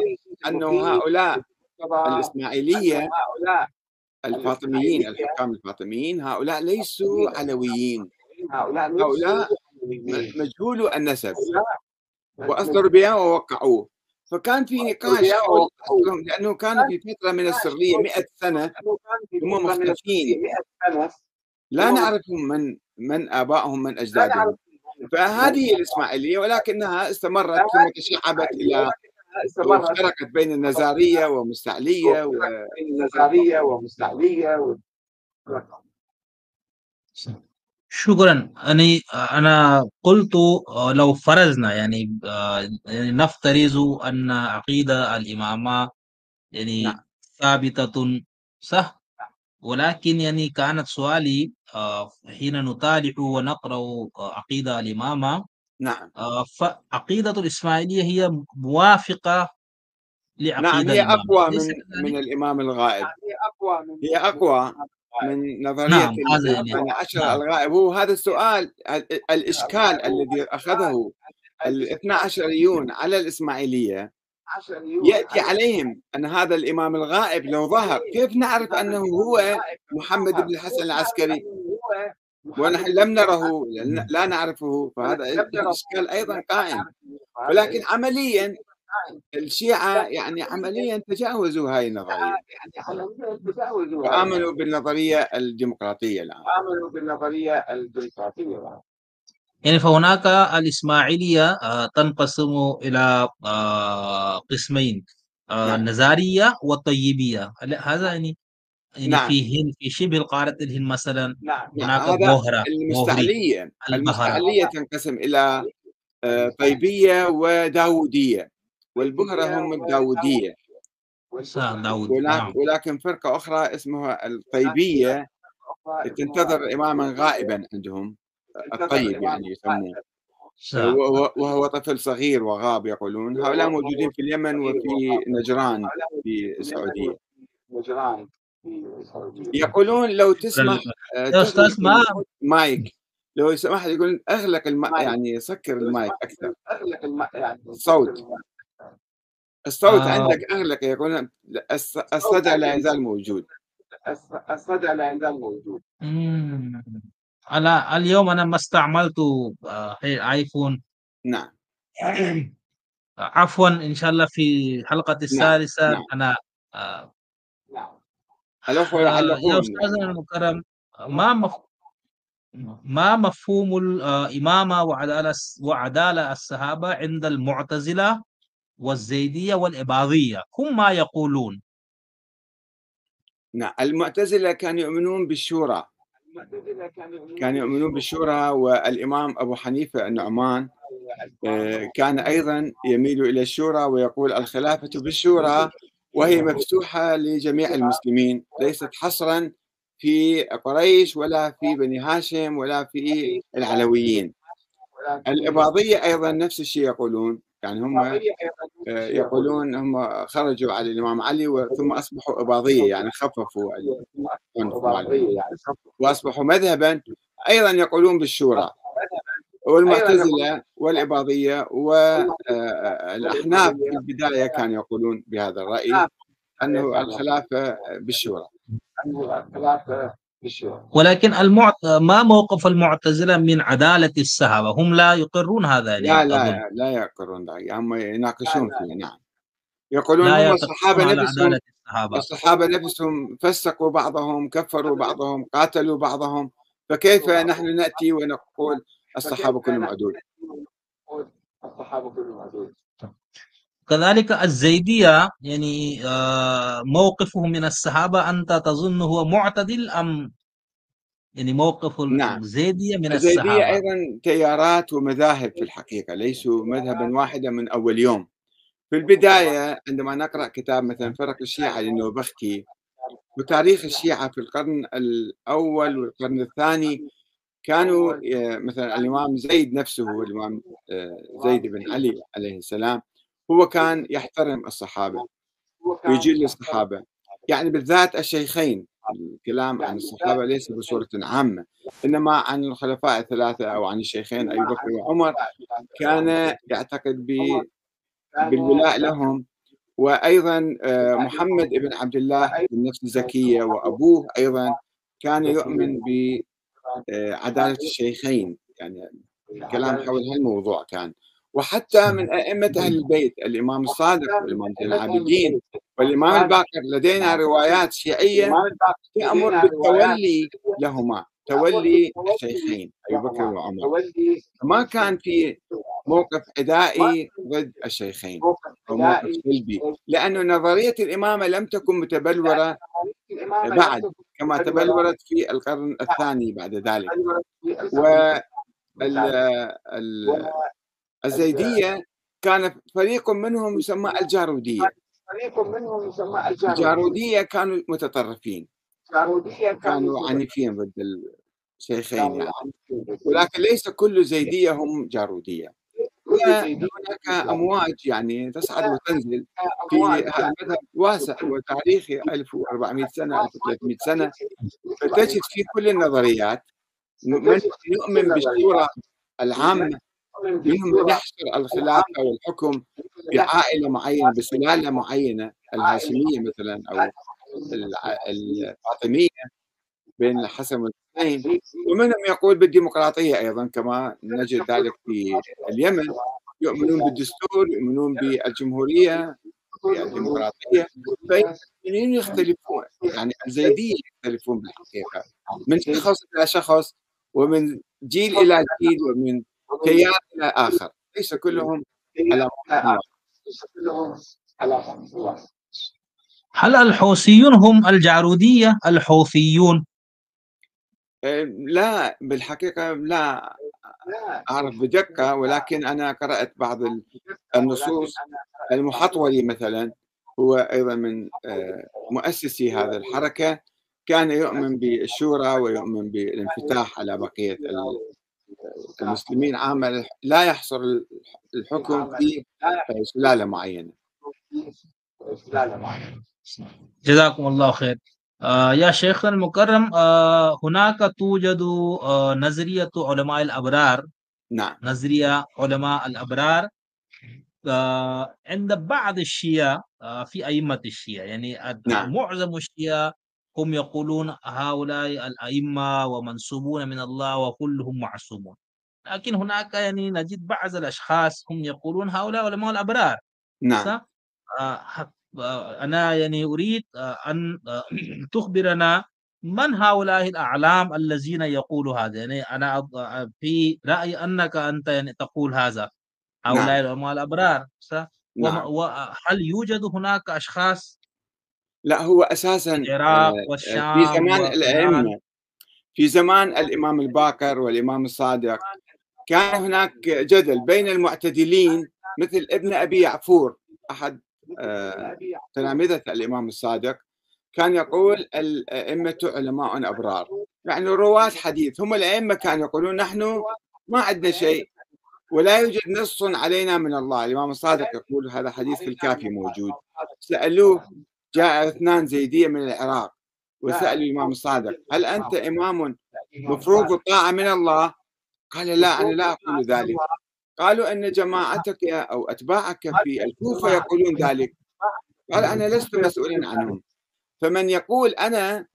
[SPEAKER 1] أنه هؤلاء الإسماعيلية الفاطميين، الحكام الفاطميين، هؤلاء ليسوا علويين، هؤلاء مجهول النسب، وأصدروا بيان ووقعوه. فكان في نقاش حول لأنه كان في فترة من السرية 100 سنة هم مختفين، لا نعرفهم من آبائهم من أجدادهم. فهذه الإسماعيلية، ولكنها استمرت ثم تشعبت إلى وافترقت بين النزارية ومستعلية
[SPEAKER 3] شكرا. أنا قلت لو فرضنا يعني نفترض أن عقيدة الإمامة يعني
[SPEAKER 1] نعم
[SPEAKER 3] ثابتة، صح؟ ولكن يعني كانت سؤالي حين نطالع ونقرأ عقيدة الإمامة،
[SPEAKER 1] نعم
[SPEAKER 3] فعقيدة الإسماعيلية هي موافقة
[SPEAKER 1] نعم،
[SPEAKER 3] لعقيدة
[SPEAKER 1] هي
[SPEAKER 3] الإمامة،
[SPEAKER 1] أقوى
[SPEAKER 3] أليس
[SPEAKER 1] من
[SPEAKER 3] كذلك؟
[SPEAKER 1] الإمام الغائب،
[SPEAKER 2] هي أقوى من
[SPEAKER 1] هي أقوى من نظرية
[SPEAKER 3] نعم، هذا يعني
[SPEAKER 1] الاثنى عشر
[SPEAKER 3] نعم،
[SPEAKER 1] الغائب. هو هذا السؤال الإشكال الذي أخذه الاثنى عشريون على الإسماعيلية، يأتي عليهم أن هذا الإمام الغائب لو ظهر كيف نعرف أنه هو محمد بن الحسن العسكري ونحن لم نره، لا نعرفه، فهذا الإشكال أيضا قائم. ولكن عمليا الشيعة يعني عمليا تجاوزوا هاي النظرية وآمنوا بالنظرية الديمقراطية الآن.
[SPEAKER 3] يعني فهناك الإسماعيلية تنقسم إلى قسمين،
[SPEAKER 1] نعم
[SPEAKER 3] النزارية والطيبية. هذا يعني
[SPEAKER 1] نعم
[SPEAKER 3] في شبه القارة الهند مثلا
[SPEAKER 1] نعم،
[SPEAKER 3] هناك
[SPEAKER 1] هذا
[SPEAKER 3] بوهري، البهرة،
[SPEAKER 1] المستعلية تنقسم إلى طيبية وداودية، والبهرة هم الداودية.
[SPEAKER 3] داود، نعم.
[SPEAKER 1] ولكن فرقة أخرى اسمها الطيبية تنتظر إماما غائبا عندهم، الطيب يعني يسموه،
[SPEAKER 3] صح.
[SPEAKER 1] وهو طفل صغير وغاب يقولون. هؤلاء موجودين في اليمن وفي نجران في السعودية. يقولون لو تسمح
[SPEAKER 3] يا أستاذ،
[SPEAKER 1] تغلق المايك، لو يسمح يقولون أغلق يعني سكر المايك أكثر، الصوت
[SPEAKER 3] آه
[SPEAKER 1] عندك أغلق. يقولون الصدى لا يزال موجود.
[SPEAKER 3] مم. اليوم أنا ما استعملت آيفون.
[SPEAKER 1] نعم
[SPEAKER 3] عفوا، إن شاء الله في الحلقة
[SPEAKER 1] نعم
[SPEAKER 3] الثالثة
[SPEAKER 1] نعم،
[SPEAKER 3] أنا آه
[SPEAKER 1] الأخوة
[SPEAKER 3] يا
[SPEAKER 1] يعلقون
[SPEAKER 3] أستاذنا
[SPEAKER 1] يعني.
[SPEAKER 3] المكرم، ما مف... ما مفهوم الإمامة وعدالة الصحابة عند المعتزلة والزيدية والإباضية؟ هم ما يقولون.
[SPEAKER 1] نعم، المعتزلة كانوا يؤمنون بالشورى، كانوا يؤمنون بالشورى، والإمام أبو حنيفة النعمان كان أيضا يميل إلى الشورى ويقول الخلافة بالشورى، وهي مفتوحة لجميع المسلمين، ليست حصرا في قريش ولا في بني هاشم ولا في العلويين. الإباضية أيضا نفس الشيء يقولون، يعني هم يقولون هم خرجوا على الإمام علي ثم أصبحوا إباضية، يعني خففوا العنف مالهم وأصبحوا مذهبا. أيضا يقولون بالشورى. والمعتزلة والإباضية والأحناف في البداية كانوا يقولون بهذا الرأي، أنه الخلافة بالشورى.
[SPEAKER 3] ولكن ما موقف المعتزلة من عدالة الصحابة؟ هم لا يقرون هذا يعني أظن.
[SPEAKER 1] لا يقرون ذلك، هم يناقشون فيه. نعم، يقولون
[SPEAKER 3] لا
[SPEAKER 1] هم
[SPEAKER 3] يتفقون على عدالة الصحابة.
[SPEAKER 1] الصحابة نفسهم فسقوا بعضهم، كفروا بعضهم، قاتلوا بعضهم، فكيف نحن نأتي ونقول الصحابة كلهم عدول؟
[SPEAKER 3] كذلك الزيدية، يعني موقفه من الصحابة أنت تظن هو معتدل، أم يعني موقف
[SPEAKER 1] نعم،
[SPEAKER 3] الزيدية من
[SPEAKER 1] الزيدية
[SPEAKER 3] الصحابة؟
[SPEAKER 1] أيضا تيارات ومذاهب في الحقيقة، ليسوا مذهبا واحدا من أول يوم. في البداية عندما نقرأ كتاب مثلا فرق الشيعة للنوبختي وتاريخ الشيعة في القرن الأول والقرن الثاني، كانوا مثلا الإمام زيد نفسه، الإمام زيد بن علي عليه السلام، هو كان يحترم الصحابة ويجل الصحابة، يعني بالذات الشيخين. الكلام عن الصحابة ليس بصورة عامة، إنما عن الخلفاء الثلاثة أو عن الشيخين أبي بكر وعمر، كان يعتقد بالولاء لهم. وأيضا محمد بن عبد الله بالنفس الزكية وأبوه أيضا كان يؤمن بعدالة الشيخين، يعني الكلام حول هالموضوع كان. وحتى من أئمة أهل البيت الإمام الصادق والإمام زين العابدين والإمام الباقر لدينا روايات شيعية تأمر بالتولي لهما، تولي الشيخين أبي بكر وعمر. ما كان في موقف عدائي ضد الشيخين أو موقف سلبي، لأن نظرية الإمامة لم تكن متبلورة بعد كما تبلورت في القرن الثاني بعد ذلك. والزيدية كان فريق منهم يسمى الجارودية،
[SPEAKER 2] فريق منهم يسمى
[SPEAKER 1] الجارودية كانوا متطرفين، كانوا عنيفين ضد الشيخين يعني، ولكن ليس كل زيدية هم جارودية، وهناك أمواج يعني تصعد وتنزل في هذا المذهب واسع وتاريخي 1400 سنة 1300 سنة، فتجد في كل النظريات من يؤمن بالشورى العامة، منهم من يحصر الخلافة والحكم بعائلة معينة بسلالة معينة الهاشمية مثلا أو الفاطمية بين الحسن والحسين، ومنهم يقول بالديمقراطية أيضا كما نجد ذلك في اليمن، يؤمنون بالدستور، يؤمنون بالجمهورية بالديمقراطية، فالمسلمين يختلفون، يعني الزيدية يختلفون بالحقيقة من شخص إلى شخص ومن جيل إلى جيل ومن كيان إلى آخر، ليس كلهم على
[SPEAKER 2] واحد.
[SPEAKER 3] هل الحوثيون هم الجارودية الحوثيون؟
[SPEAKER 1] لا بالحقيقة لا أعرف بدقة، ولكن أنا قرأت بعض النصوص. المحطولي مثلا هو أيضا من مؤسسي هذه الحركة، كان يؤمن بالشورى ويؤمن بالانفتاح على بقية المسلمين عامة، لا يحصر الحكم في سلالة معينة.
[SPEAKER 3] جزاكم الله خير. يا شيخنا المكرم، هناك توجد نظرية علماء الأبرار.
[SPEAKER 1] نعم.
[SPEAKER 3] نظرية علماء الأبرار عند بعض الشيعة في أئمة الشيعة، يعني
[SPEAKER 1] نعم.
[SPEAKER 3] معظم الشيعة هم يقولون هؤلاء الأئمة ومنسوبون من الله وكلهم معصومون، لكن هناك يعني نجد بعض الأشخاص هم يقولون هؤلاء علماء الأبرار.
[SPEAKER 1] نعم.
[SPEAKER 3] أنا يعني أريد أن تخبرنا من هؤلاء الأعلام الذين يقولوا هذا، يعني أنا في رأيي أنك أنت يعني تقول هذا هؤلاء
[SPEAKER 1] نعم.
[SPEAKER 3] العلماء الأبرار،
[SPEAKER 1] نعم.
[SPEAKER 3] وهل يوجد هناك أشخاص
[SPEAKER 1] لا، هو أساسا
[SPEAKER 3] في العراق
[SPEAKER 1] في
[SPEAKER 3] والشام
[SPEAKER 1] زمان
[SPEAKER 3] وفي إيران؟
[SPEAKER 1] الأئمة، في زمان الإمام الباقر والإمام الصادق، كان هناك جدل بين المعتدلين مثل ابن أبي يعفور أحد تلامذة الإمام الصادق، كان يقول الأئمة علماء أبرار، يعني رواة حديث هم الأئمة كانوا يقولون نحن ما عندنا شيء ولا يوجد نص علينا من الله. الإمام الصادق يقول هذا حديث في الكافي موجود، سألوه جاء 2 زيدية من العراق وسألوا الإمام الصادق هل أنت إمام مفروض الطاعة من الله؟ قال لا، أنا لا أقول ذلك. قالوا أن جماعتك أو أتباعك في الكوفة يقولون ذلك. قال أنا لست مسؤولا عنهم، فمن يقول أنا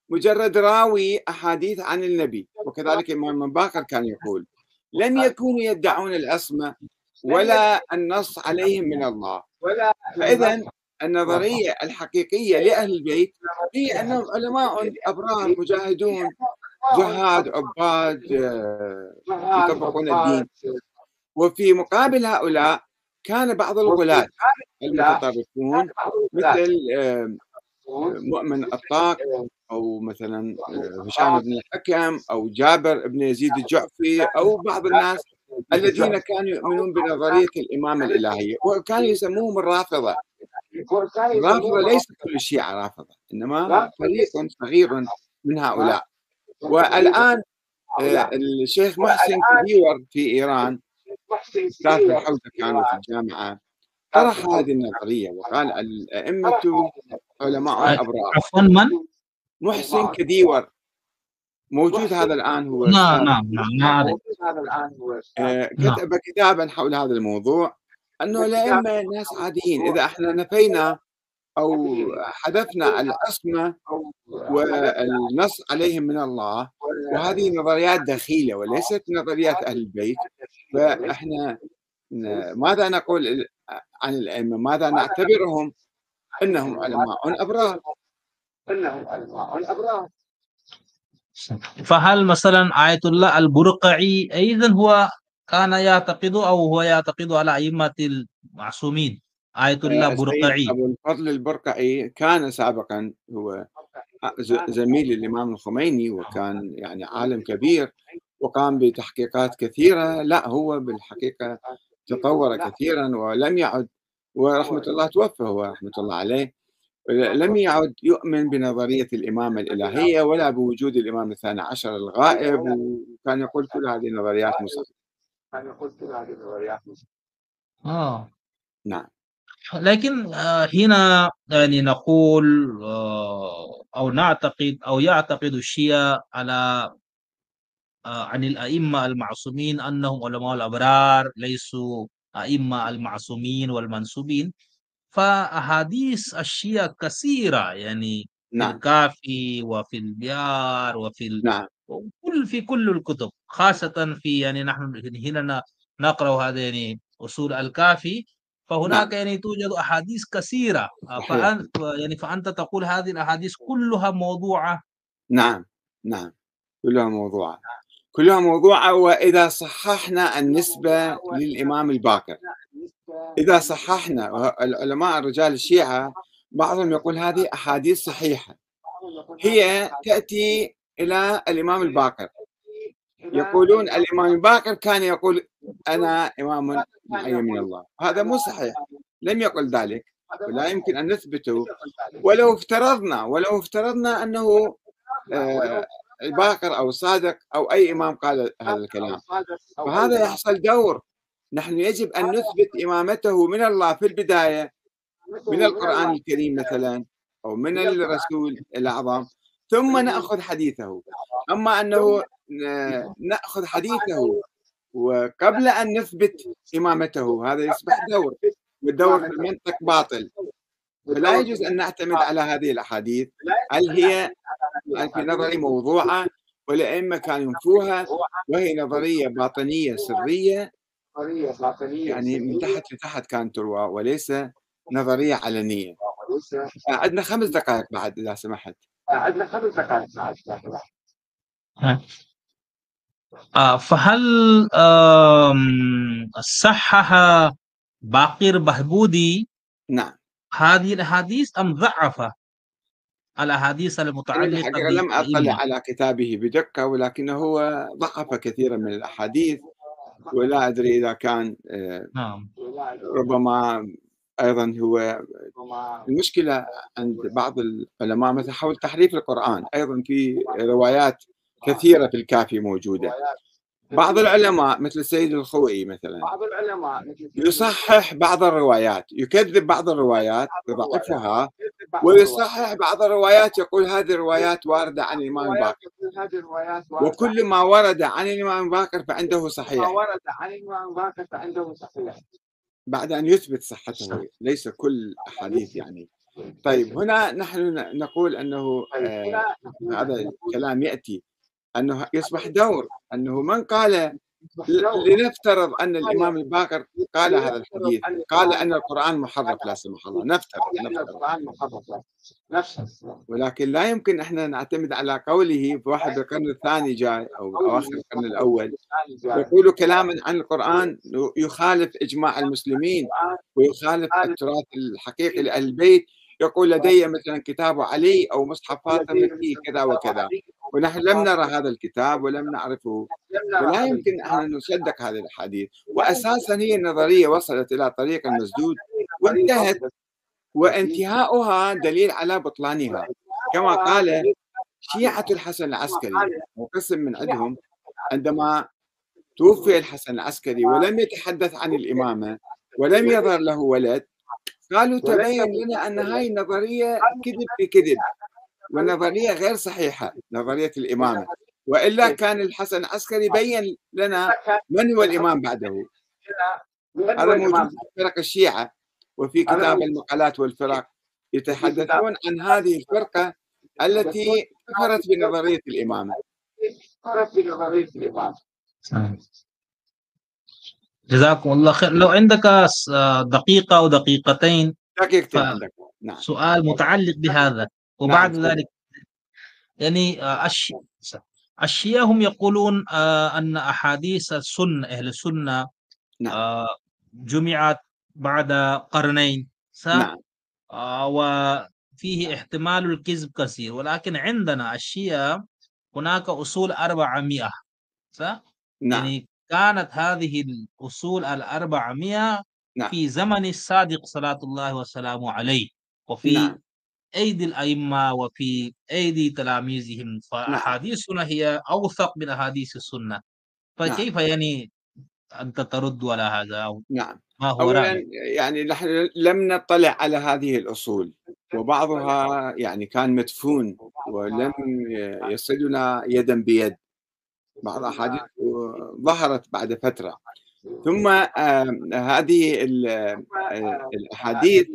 [SPEAKER 1] مجرد راوي أحاديث عن النبي، وكذلك الإمام باقر كان يقول لم يكونوا يدعون العصمة ولا النص عليهم من الله. فإذا النظرية الحقيقية لأهل البيت هي أنهم علماء أبرار مجاهدون زهاد عباد يطبقون الدين. وفي مقابل هؤلاء كان بعض الغلاة المتطرفون مثل مؤمن الطاق أو مثلا هشام بن الحكم أو جابر بن يزيد الجعفي أو بعض الناس الذين كانوا يؤمنون بنظرية الإمامة الإلهية، وكانوا يسموهم الرافضة. الرافضة ليس كل الشيعة رافضة، إنما فريق صغير من هؤلاء. والآن الشيخ محسن كديور في إيران، أستاذ في الحوزة كانوا في الجامعة، طرح هذه النظرية وقال الأئمة علماء أبرار.
[SPEAKER 3] عفوا، من؟
[SPEAKER 1] محسن كديور موجود هذا الآن، هو
[SPEAKER 3] نعم نعم.
[SPEAKER 1] كتب كتابا حول هذا الموضوع، أنه الأئمة ناس عاديين، إذا احنا نفينا أو حذفنا العصمة والنص عليهم من الله، وهذه نظريات دخيلة وليست نظريات أهل البيت، فإحنا ماذا نقول عن الأئمة؟ ماذا نعتبرهم؟ إنهم علماء أبرار.
[SPEAKER 3] فهل مثلا آية الله البرقعي أيضا هو كان يعتقد أو هو يعتقد على أئمة المعصومين؟ آية الله برقعي
[SPEAKER 1] أبو الفضل البرقعي كان سابقا هو زميل الإمام الخميني، وكان يعني عالم كبير وقام بتحقيقات كثيرة. لا، هو بالحقيقة تطور كثيرا ولم يعد ورحمة الله توفى هو رحمة الله عليه، لم يعد يؤمن بنظرية الإمامة الإلهية ولا بوجود الإمام الثاني عشر الغائب، وكان يقول كل هذه النظريات مو صحيحة. نعم.
[SPEAKER 3] لكن هنا يعني نقول أو نعتقد أو يعتقد الشيعة على عن الأئمة المعصومين أنهم علماء الأبرار ليسوا أئمة المعصومين والمنسوبين. فأحاديث الشيعة كثيرة يعني في
[SPEAKER 1] نعم.
[SPEAKER 3] الكافي وفي البيار وفي
[SPEAKER 1] نعم.
[SPEAKER 3] في كل الكتب، خاصة في يعني نحن هنا نقرأ هذا يعني أصول الكافي، فهناك
[SPEAKER 1] نعم.
[SPEAKER 3] يعني توجد أحاديث كثيرة.
[SPEAKER 1] صحيح.
[SPEAKER 3] فأنت تقول هذه الأحاديث كلها موضوعة.
[SPEAKER 1] نعم. نعم. كلها موضوعة. وإذا صححنا النسبة للإمام الباقر، إذا صححنا العلماء الرجال الشيعة بعضهم يقول هذه أحاديث صحيحة، هي تأتي إلى الإمام الباقر، يقولون الإمام الباقر كان يقول أنا إمام معين من الله. هذا مو صحيح، لم يقل ذلك ولا يمكن أن نثبته. ولو افترضنا أنه الباقر أو الصادق أو أي إمام قال هذا الكلام، فهذا يحصل دور. نحن يجب أن نثبت إمامته من الله في البداية، من القرآن الكريم مثلا أو من الرسول الأعظم، ثم نأخذ حديثه. أما أنه نأخذ حديثه وقبل أن نثبت إمامته، هذا يصبح دور، والدور في المنطق باطل. فلا يجوز أن نعتمد على هذه الأحاديث. هل هي في نظري موضوعة والأئمة كانوا ينفوها، وهي نظرية باطنية سرية يعني من تحت لتحت كانت تروى، وليس نظرية علنية. عندنا 5 دقائق بعد إذا سمحت.
[SPEAKER 3] فهل صحح باقر بهبودي
[SPEAKER 1] نعم
[SPEAKER 3] هذه الأحاديث أم ضعف الأحاديث
[SPEAKER 1] أنا
[SPEAKER 3] المتعلقة
[SPEAKER 1] بالحقيقة لم أطلع
[SPEAKER 3] بالأئمة؟
[SPEAKER 1] على كتابه بدقة، ولكنه هو ضعف كثيرا من الأحاديث، ولا أدري إذا كان
[SPEAKER 3] نعم.
[SPEAKER 1] ربما أيضا هو المشكلة عند بعض العلماء مثل حول تحريف القرآن، أيضا في روايات كثيرة في الكافي موجودة. بعض العلماء مثل السيد الخوئي مثلا يصحح بعض الروايات، يكذب بعض الروايات يضعفها، ويصحح بعض الروايات، يقول هذه الروايات واردة عن الإمام الباقر، وكل ما ورد عن الإمام الباقر فعنده صحيح بعد أن يثبت صحته، ليس كل أحاديث يعني. طيب هنا نحن نقول أنه هذا الكلام يأتي أنه يصبح دور أنه من قال، لنفترض أن الإمام الباقر قال هذا الحديث، قال أن القرآن محرف لا سمح الله، نفترض. ولكن لا يمكن احنا نعتمد على قوله في واحد القرن الثاني جاي أو أواخر القرن الأول يقول كلاما عن القرآن يخالف إجماع المسلمين ويخالف التراث الحقيقي لأهل البيت. يقول لدي مثلا كتاب علي أو مصحف فاطمة فيه كذا وكذا، ونحن لم نرى هذا الكتاب ولم نعرفه، ولا يمكن أن نصدق هذه الأحاديث. وأساسا هي النظرية وصلت إلى طريق المسدود وانتهت، وانتهاؤها دليل على بطلانها، كما قال شيعة الحسن العسكري وقسم من عندهم عندما توفي الحسن العسكري ولم يتحدث عن الإمامة ولم يظهر له ولد، قالوا تبين لنا أن هاي النظرية كذب بكذب، والنظرية غير صحيحة، نظرية الإمامة، وإلا كان الحسن العسكري بين لنا من هو الإمام بعده. هذا موجود في فرق الشيعة، وفي كتاب المقالات والفرق يتحدثون عن هذه الفرقة التي كفرت بنظرية الإمامة.
[SPEAKER 3] جزاكم الله خير. لو عندك دقيقة أو دقيقتين
[SPEAKER 1] دقيقتين عندك. نعم.
[SPEAKER 3] سؤال متعلق بهذا، وبعد
[SPEAKER 1] نعم.
[SPEAKER 3] ذلك يعني الشيعة هم يقولون أن أحاديث السنة أهل السنة
[SPEAKER 1] نعم.
[SPEAKER 3] جمعت بعد قرنين،
[SPEAKER 1] نعم.
[SPEAKER 3] وفيه احتمال الكذب كثير، ولكن عندنا الشيعة هناك أصول 400 صح؟
[SPEAKER 1] نعم.
[SPEAKER 3] يعني كانت هذه الأصول 400
[SPEAKER 1] نعم
[SPEAKER 3] في زمن الصادق صلاة الله وسلامه عليه، وفي
[SPEAKER 1] نعم
[SPEAKER 3] أيدي الأئمة وفي أيدي تلاميذهم،
[SPEAKER 1] نعم
[SPEAKER 3] فأحاديثنا هي أوثق من أحاديث السنة.
[SPEAKER 1] نعم
[SPEAKER 3] فكيف يعني أنت ترد على هذا، أو
[SPEAKER 1] نعم.
[SPEAKER 3] ما هو رأيك؟
[SPEAKER 1] أولًا يعني نحن لم نطلع على هذه الأصول، وبعضها يعني كان مدفون ولم يصلنا يدًا بيد، بعض الأحاديث ظهرت بعد فترة، ثم هذه الأحاديث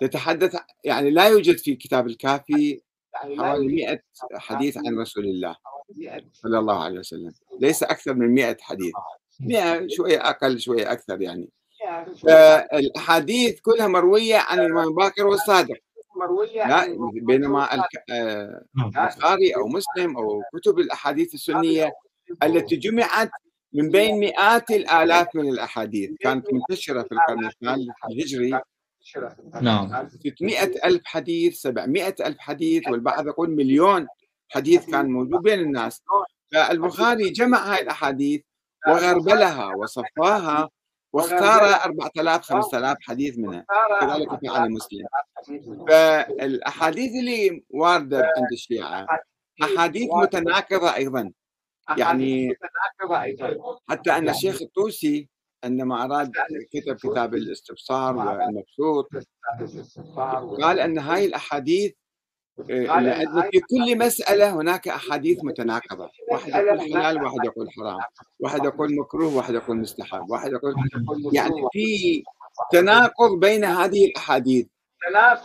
[SPEAKER 1] تتحدث يعني لا يوجد في كتاب الكافي حوالي 100 حديث عن رسول الله صلى الله عليه وسلم، ليس أكثر من 100 حديث، 100 شوية أقل شوية أكثر يعني. فالأحاديث كلها مروية عن الإمام باكر والصادق، لا بينما
[SPEAKER 3] نعم.
[SPEAKER 1] البخاري أو مسلم أو كتب الأحاديث السنية التي جمعت من بين مئات الآلاف من الأحاديث كانت منتشرة في القرن الثالث الهجري،
[SPEAKER 3] نعم
[SPEAKER 1] 600,000 حديث 700,000 حديث والبعض يقول مليون حديث كان موجود بين الناس. فالبخاري جمع هاي الأحاديث وغربلها وصفاها واختار 4000 5000 حديث منها، كذلك فعل مسلم. فالأحاديث اللي واردة عند الشيعة أحاديث متناقضة أيضا، يعني حتى أن الشيخ الطوسي عندما أراد كتب كتاب الاستبصار والمبسوط قال أن هاي الأحاديث لأن في كل مسألة هناك أحاديث متناقضة، واحد يقول حلال واحد يقول حرام، واحد يقول مكروه واحد يقول مستحب، واحد يقول يعني في تناقض بين هذه الأحاديث.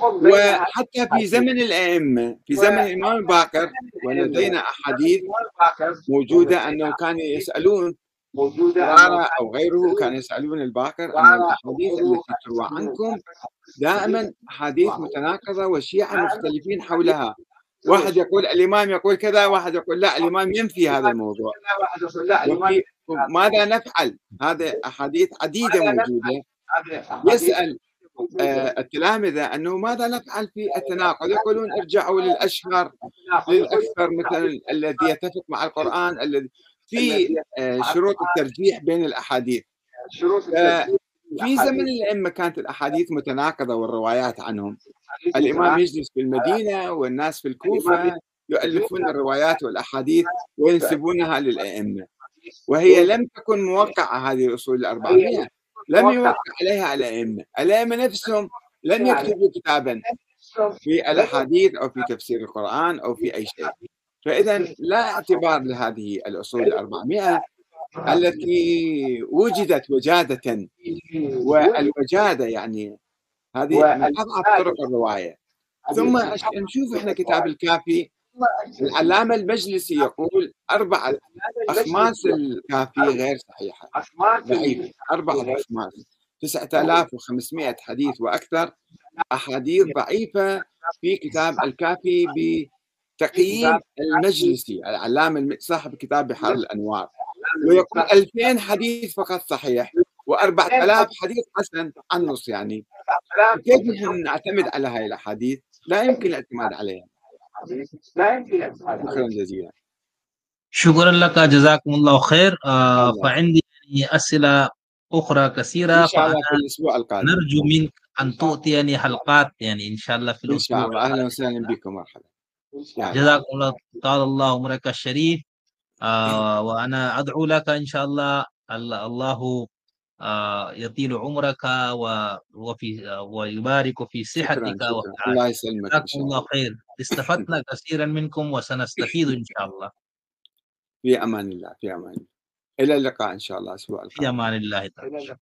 [SPEAKER 1] وحتى في زمن الأئمة في زمن الإمام الباقر ولدينا أحاديث موجودة أنه كانوا يسألون قرارة أو غيره كانوا يسألون الباقر أن الأحاديث التي تروى عنكم دائما أحاديث متناقضة والشيعة مختلفين حولها، واحد يقول الإمام يقول كذا واحد يقول لا الإمام ينفي هذا الموضوع، ماذا نفعل؟ هذا أحاديث عديدة موجودة. يسأل التلامذة أنه ماذا نفعل في التناقض؟ يقولون ارجعوا للأشهر للأكثر مثلا الذي يتفق مع القرآن الذي في شروط الترجيح بين الأحاديث. في زمن الأئمة كانت الأحاديث متناقضة والروايات عنهم، الإمام يجلس في المدينة والناس في الكوفة يؤلفون الروايات والأحاديث وينسبونها للأئمة، وهي لم تكن موقعة هذه الأصول الأربعمائة، لم يوقع عليها الأئمة، الأئمة نفسهم لم يكتبوا كتابا في الأحاديث أو في تفسير القرآن أو في أي شيء. فإذا لا اعتبار لهذه الأصول الأربعمائة التي وجدت وجادة، والوجادة يعني هذه من أضعف طرق الرواية. ثم نشوف إحنا كتاب الكافي، العلامة المجلسي يقول 4 أخماس الكافي غير صحيحة ضعيفة، 4 أخماس 9500 حديث وأكثر أحاديث ضعيفة في كتاب الكافي بتقييم المجلسي العلامة صاحب كتاب بحار الأنوار، ويقول 2000 حديث فقط صحيح و4000 حديث حسن عن النص. يعني كيف نحن نعتمد على هاي الأحاديث؟ لا يمكن الاعتماد عليها. شكرا جزيلا.
[SPEAKER 3] شكرا لك جزاكم الله خير.
[SPEAKER 1] الله.
[SPEAKER 3] فعندي يعني أسئلة أخرى كثيرة،
[SPEAKER 1] إن شاء الله في الأسبوع القادم
[SPEAKER 3] نرجو منك أن تؤتيني حلقات يعني إن شاء الله في
[SPEAKER 1] إن شاء
[SPEAKER 3] الأسبوع.
[SPEAKER 1] الله. أهلا وسهلا بكم، مرحبا.
[SPEAKER 3] جزاكم الله، طال الله عمرك الشريف. وأنا أدعو لك إن شاء الله الله يطيل عمرك ويبارك في صحتك
[SPEAKER 1] شكرا.
[SPEAKER 3] وفي
[SPEAKER 1] الله
[SPEAKER 3] عافيتك.
[SPEAKER 1] يسلمك.
[SPEAKER 3] جزاكم الله خير، استفدنا كثيرا منكم وسنستفيد إن شاء الله.
[SPEAKER 1] في أمان الله. في أمان الله. إلى اللقاء إن شاء الله الأسبوع القادم.
[SPEAKER 3] في أمان الله تعالى.